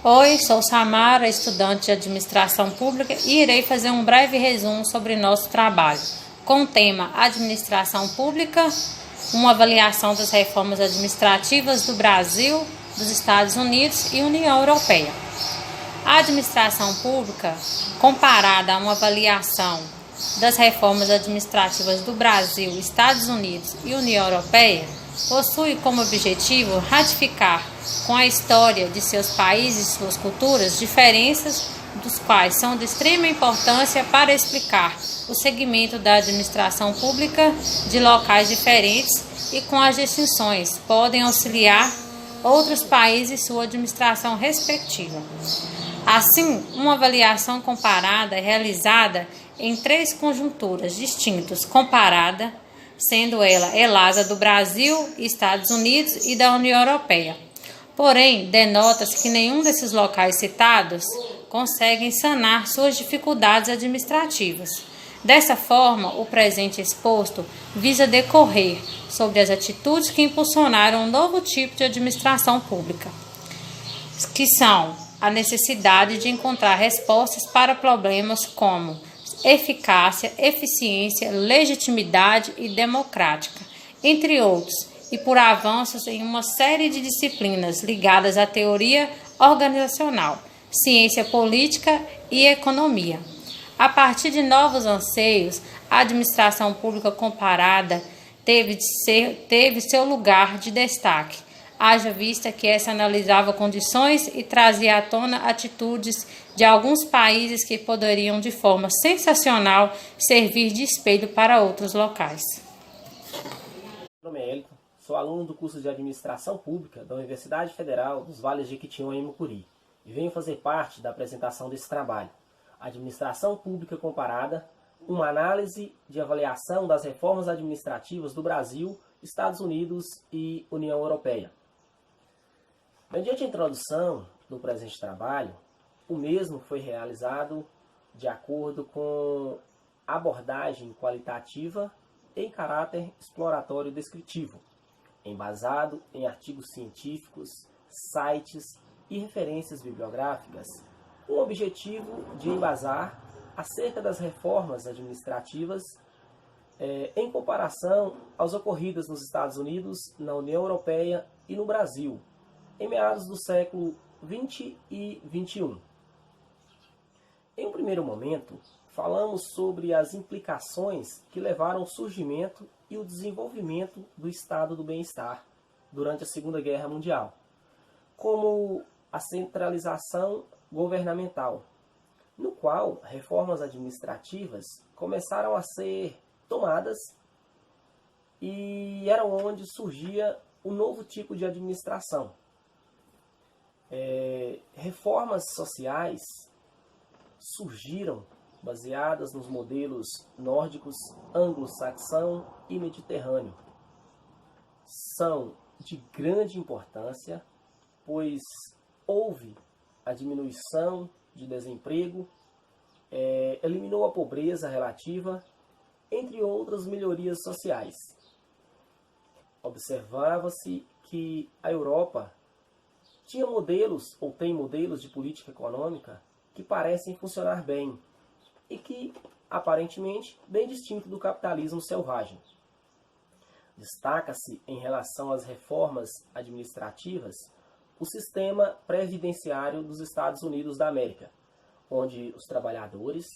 Oi, sou Samara, estudante de Administração Pública e irei fazer um breve resumo sobre nosso trabalho, com o tema Administração Pública, uma avaliação das reformas administrativas do Brasil, dos Estados Unidos e União Europeia. A administração pública, comparada a uma avaliação das reformas administrativas do Brasil, Estados Unidos e União Europeia, possui como objetivo ratificar com a história de seus países e suas culturas diferenças, dos quais são de extrema importância para explicar o segmento da administração pública de locais diferentes e com as distinções podem auxiliar outros países e sua administração respectiva. Assim, uma avaliação comparada é realizada em três conjunturas distintas: comparada, sendo ela ELASA do Brasil, Estados Unidos e da União Europeia. Porém, denota-se que nenhum desses locais citados conseguem sanar suas dificuldades administrativas. Dessa forma, o presente exposto visa decorrer sobre as atitudes que impulsionaram um novo tipo de administração pública, que são a necessidade de encontrar respostas para problemas como eficácia, eficiência, legitimidade e democrática, entre outros, e por avanços em uma série de disciplinas ligadas à teoria organizacional, ciência política e economia. A partir de novos anseios, a administração pública comparada teve seu lugar de destaque, haja vista que essa analisava condições e trazia à tona atitudes de alguns países que poderiam, de forma sensacional, servir de espelho para outros locais. Meu nome é Elton, sou aluno do curso de Administração Pública da Universidade Federal dos Vales de Jequitinhonha e Mucuri e venho fazer parte da apresentação desse trabalho, Administração Pública Comparada, uma análise de avaliação das reformas administrativas do Brasil, Estados Unidos e União Europeia. Mediante a introdução do presente trabalho, o mesmo foi realizado de acordo com abordagem qualitativa em caráter exploratório descritivo, embasado em artigos científicos, sites e referências bibliográficas, com o objetivo de embasar acerca das reformas administrativas em comparação às ocorridas nos Estados Unidos, na União Europeia e no Brasil, em meados do século XX e XXI. Em um primeiro momento, falamos sobre as implicações que levaram ao surgimento e o desenvolvimento do estado do bem-estar durante a Segunda Guerra Mundial, como a centralização governamental, no qual reformas administrativas começaram a ser tomadas e era onde surgia um novo tipo de administração. Reformas sociais surgiram baseadas nos modelos nórdicos, anglo-saxão e mediterrâneo. São de grande importância, pois houve a diminuição de desemprego, eliminou a pobreza relativa, entre outras melhorias sociais. Observava-se que a Europa tinha modelos, ou tem modelos de política econômica que parecem funcionar bem e que, aparentemente, bem distinto do capitalismo selvagem. Destaca-se, em relação às reformas administrativas, o sistema previdenciário dos Estados Unidos da América, onde os trabalhadores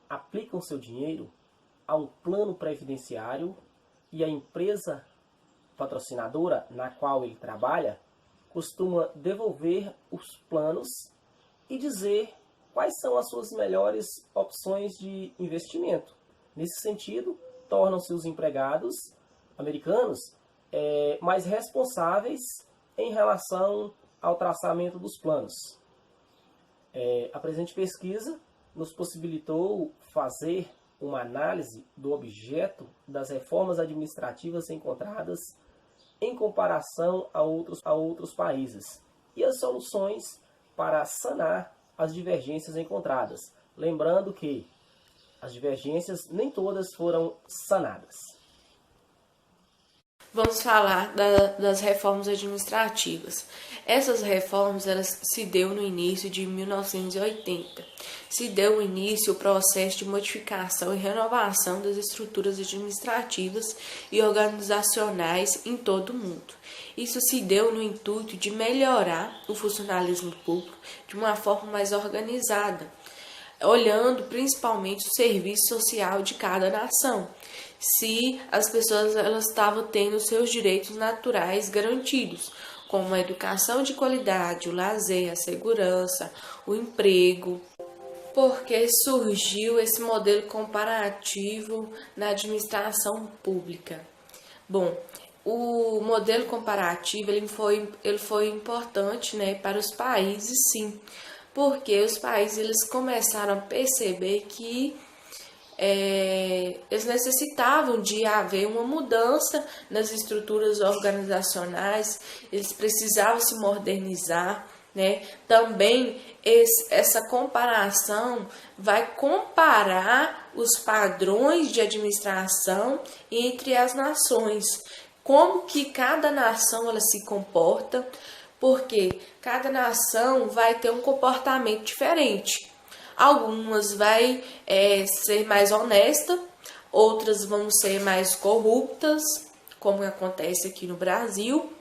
aplicam seu dinheiro a um plano previdenciário e a empresa patrocinadora na qual ele trabalha costuma devolver os planos e dizer quais são as suas melhores opções de investimento. Nesse sentido, tornam-se os empregados americanos mais responsáveis em relação ao traçamento dos planos. A presente pesquisa nos possibilitou fazer uma análise do objeto das reformas administrativas encontradas em comparação a outros países e as soluções para sanar as divergências encontradas. Lembrando que as divergências nem todas foram sanadas. Vamos falar das reformas administrativas. Essas reformas elas se deu no início de 1980. Se deu início o processo de modificação e renovação das estruturas administrativas e organizacionais em todo o mundo. Isso se deu no intuito de melhorar o funcionalismo público de uma forma mais organizada, olhando principalmente o serviço social de cada nação, se as pessoas elas estavam tendo seus direitos naturais garantidos, como a educação de qualidade, o lazer, a segurança, o emprego. Porque surgiu esse modelo comparativo na administração pública? Bom, o modelo comparativo ele foi importante, né, para os países, sim, porque os países eles começaram a perceber que eles necessitavam de haver uma mudança nas estruturas organizacionais, eles precisavam se modernizar, né? Também essa comparação vai comparar os padrões de administração entre as nações, como que cada nação ela se comporta, porque cada nação vai ter um comportamento diferente. Algumas vai ser mais honesta, outras vão ser mais corruptas, como acontece aqui no Brasil,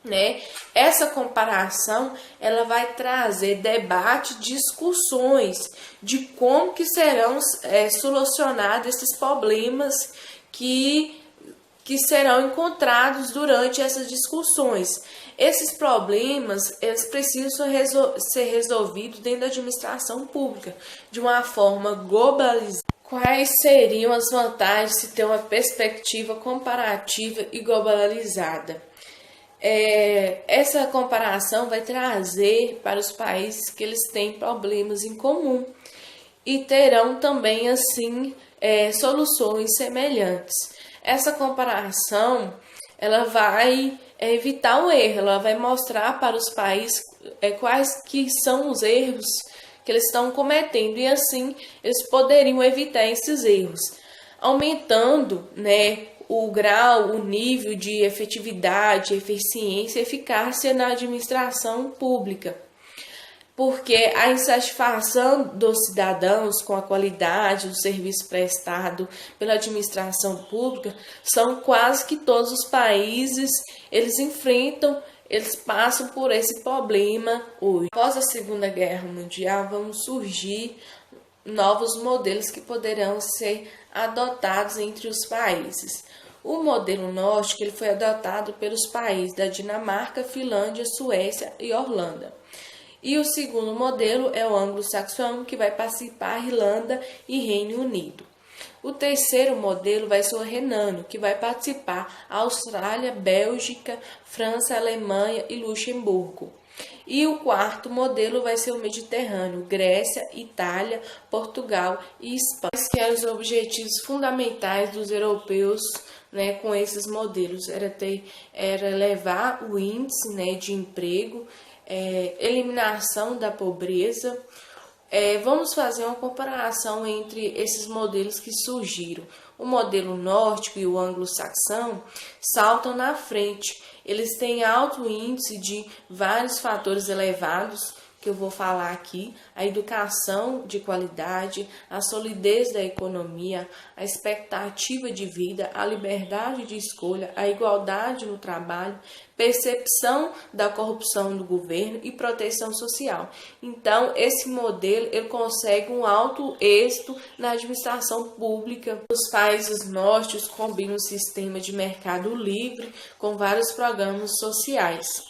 né? Essa comparação ela vai trazer debate, discussões de como que serão solucionados esses problemas que serão encontrados durante essas discussões. Esses problemas eles precisam ser resolvidos dentro da administração pública, de uma forma globalizada. Quais seriam as vantagens de se ter uma perspectiva comparativa e globalizada? Essa comparação vai trazer para os países que eles têm problemas em comum e terão também assim soluções semelhantes. Essa comparação ela vai evitar o erro, ela vai mostrar para os países quais que são os erros que eles estão cometendo e assim eles poderiam evitar esses erros, aumentando, né, o grau, o nível de efetividade, eficiência e eficácia na administração pública. Porque a insatisfação dos cidadãos com a qualidade do serviço prestado pela administração pública são quase que todos os países, eles passam por esse problema hoje. Após a Segunda Guerra Mundial, vão surgir novos modelos que poderão ser adotados entre os países. O modelo nórdico ele foi adotado pelos países da Dinamarca, Finlândia, Suécia e Holanda. E o segundo modelo é o anglo-saxão, que vai participar Irlanda e Reino Unido. O terceiro modelo vai ser o renano, que vai participar Austrália, Bélgica, França, Alemanha e Luxemburgo. E o quarto modelo vai ser o mediterrâneo, Grécia, Itália, Portugal e Espanha. Esses que eram os objetivos fundamentais dos europeus, né, com esses modelos. Era levar o índice, né, de emprego, eliminação da pobreza. Vamos fazer uma comparação entre esses modelos que surgiram. O modelo nórdico e o anglo-saxão saltam na frente. Eles têm alto índice de vários fatores elevados, que eu vou falar aqui: a educação de qualidade, a solidez da economia, a expectativa de vida, a liberdade de escolha, a igualdade no trabalho, percepção da corrupção do governo e proteção social. Então, esse modelo ele consegue um alto êxito na administração pública. Os países nórdicos combinam um sistema de mercado livre com vários programas sociais.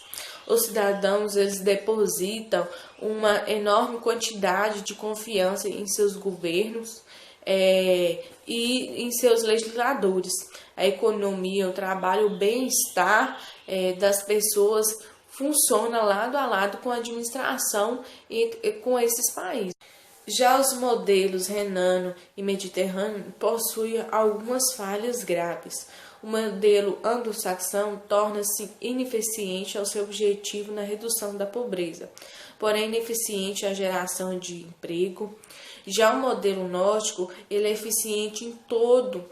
Os cidadãos eles depositam uma enorme quantidade de confiança em seus governos e em seus legisladores. A economia, o trabalho, o bem-estar das pessoas funciona lado a lado com a administração e com esses países. Já os modelos renano e mediterrâneo possuem algumas falhas graves. O modelo anglo-saxão torna-se ineficiente ao seu objetivo na redução da pobreza, porém ineficiente à geração de emprego. Já o modelo nórdico ele é eficiente em todo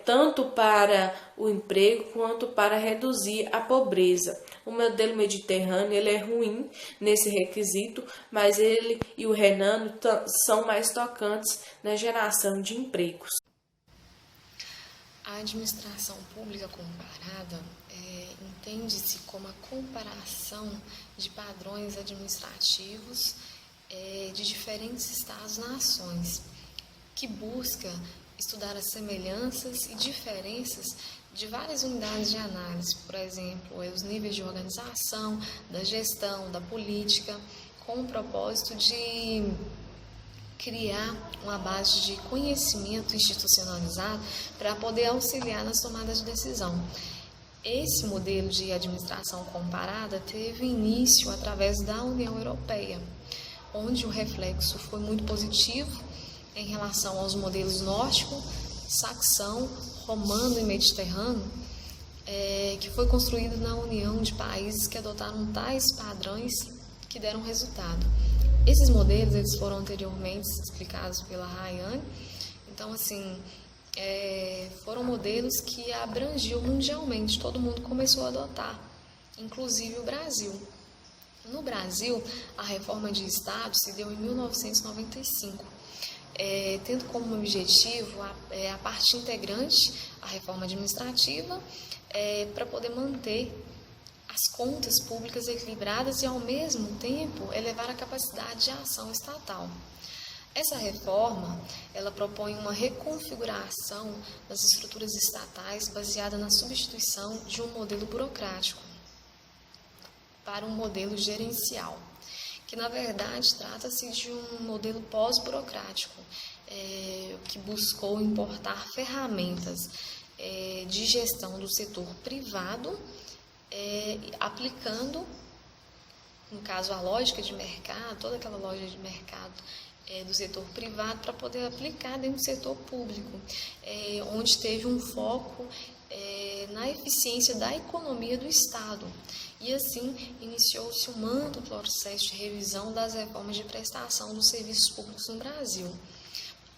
tanto para o emprego quanto para reduzir a pobreza. O modelo mediterrâneo ele é ruim nesse requisito, mas ele e o renano são mais tocantes na geração de empregos. A administração pública comparada entende-se como a comparação de padrões administrativos de diferentes estados-nações, que busca estudar as semelhanças e diferenças de várias unidades de análise, por exemplo, os níveis de organização, da gestão, da política, com o propósito de criar uma base de conhecimento institucionalizado para poder auxiliar nas tomadas de decisão. Esse modelo de administração comparada teve início através da União Europeia, onde o reflexo foi muito positivo em relação aos modelos nórdico, saxão, romano e mediterrâneo, que foi construído na união de países que adotaram tais padrões que deram resultado. Esses modelos eles foram anteriormente explicados pela Rayane, então assim, foram modelos que abrangiam mundialmente, todo mundo começou a adotar, inclusive o Brasil. No Brasil, a reforma de Estado se deu em 1995, tendo como objetivo a parte integrante, a reforma administrativa, para poder manter as contas públicas equilibradas e, ao mesmo tempo, elevar a capacidade de ação estatal. Essa reforma, ela propõe uma reconfiguração das estruturas estatais baseada na substituição de um modelo burocrático para um modelo gerencial, que na verdade trata-se de um modelo pós-burocrático, que buscou importar ferramentas de gestão do setor privado, aplicando, no caso, a lógica de mercado, toda aquela lógica de mercado do setor privado para poder aplicar dentro do setor público, onde teve um foco na eficiência da economia do Estado. E assim iniciou-se um amplo processo de revisão das reformas de prestação dos serviços públicos no Brasil.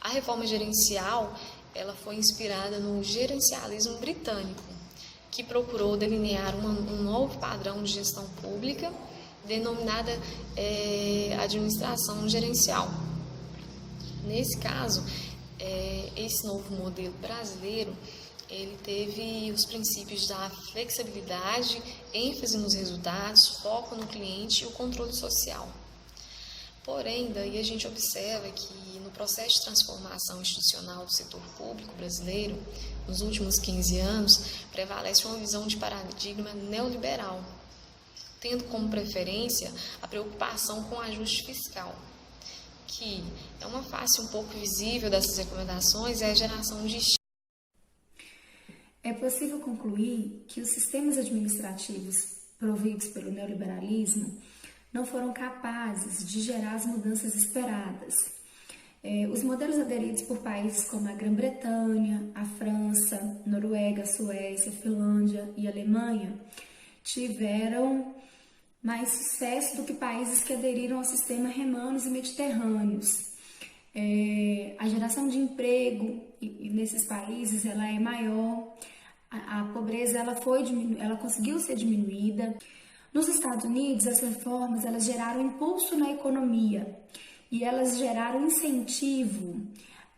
A reforma gerencial ela foi inspirada no gerencialismo britânico, que procurou delinear um novo padrão de gestão pública, denominada administração gerencial. Nesse caso, esse novo modelo brasileiro, ele teve os princípios da flexibilidade, ênfase nos resultados, foco no cliente e o controle social. Porém, daí a gente observa que no processo de transformação institucional do setor público brasileiro, nos últimos 15 anos, prevalece uma visão de paradigma neoliberal, tendo como preferência a preocupação com o ajuste fiscal, que é uma face um pouco visível dessas recomendações, é a geração de estímulos. É possível concluir que os sistemas administrativos providos pelo neoliberalismo não foram capazes de gerar as mudanças esperadas. Os modelos aderidos por países como a Grã-Bretanha, a França, Noruega, Suécia, Finlândia e Alemanha tiveram mais sucesso do que países que aderiram ao sistema remanos e mediterrâneos. A geração de emprego nesses países ela é maior, a pobreza ela conseguiu ser diminuída. Nos Estados Unidos, as reformas elas geraram impulso na economia e elas geraram incentivo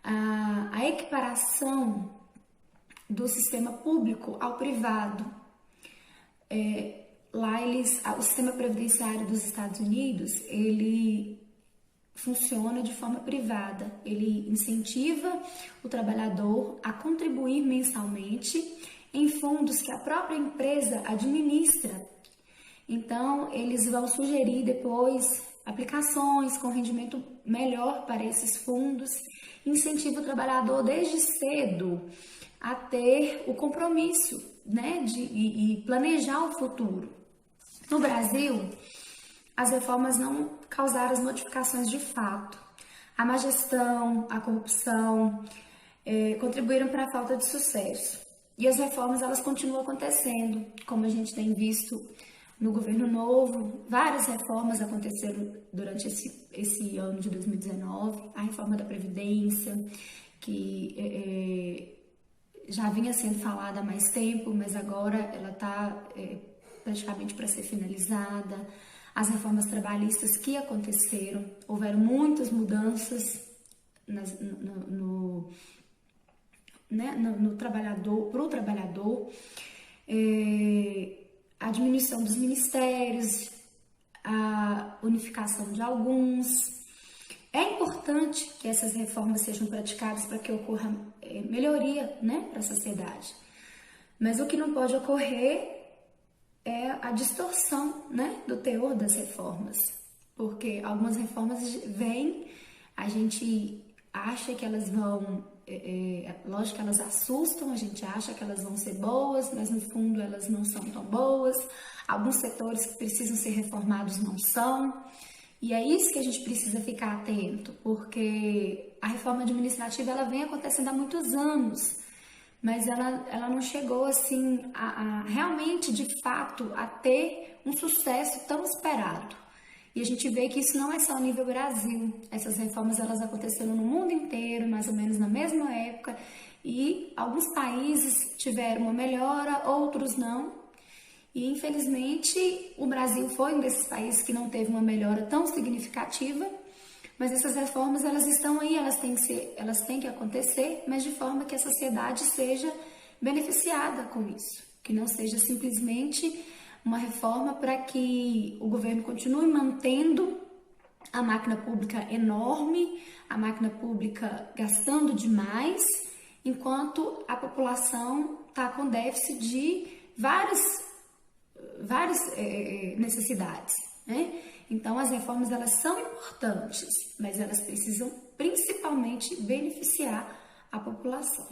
à equiparação do sistema público ao privado. Lá o sistema previdenciário dos Estados Unidos, ele funciona de forma privada. Ele incentiva o trabalhador a contribuir mensalmente em fundos que a própria empresa administra. Então, eles vão sugerir depois aplicações com rendimento melhor para esses fundos, incentiva o trabalhador desde cedo a ter o compromisso, né, e planejar o futuro. No Brasil, as reformas não causaram as modificações de fato. A má gestão, a corrupção contribuíram para a falta de sucesso. E as reformas elas continuam acontecendo, como a gente tem visto no governo novo. Várias reformas aconteceram durante esse ano de 2019. A reforma da Previdência, que já vinha sendo falada há mais tempo, mas agora ela está praticamente para ser finalizada. As reformas trabalhistas que aconteceram, houveram muitas mudanças no trabalhador, para o trabalhador, a diminuição dos ministérios, a unificação de alguns. É importante que essas reformas sejam praticadas para que ocorra melhoria, né, para a sociedade. Mas o que não pode ocorrer é a distorção, né, do teor das reformas. Porque algumas reformas vêm, a gente acha que elas vão, lógico que elas assustam, a gente acha que elas vão ser boas, mas no fundo elas não são tão boas. Alguns setores que precisam ser reformados não são. E é isso que a gente precisa ficar atento, porque a reforma administrativa ela vem acontecendo há muitos anos, mas ela não chegou assim a realmente, de fato, a ter um sucesso tão esperado. E a gente vê que isso não é só a nível Brasil. Essas reformas elas aconteceram no mundo inteiro, mais ou menos na mesma época, e alguns países tiveram uma melhora, outros não. E, infelizmente, o Brasil foi um desses países que não teve uma melhora tão significativa, mas essas reformas, elas estão aí, elas têm que acontecer, mas de forma que a sociedade seja beneficiada com isso, que não seja simplesmente uma reforma para que o governo continue mantendo a máquina pública enorme, a máquina pública gastando demais, enquanto a população está com déficit de várias necessidades, né? Então as reformas elas são importantes, mas elas precisam principalmente beneficiar a população.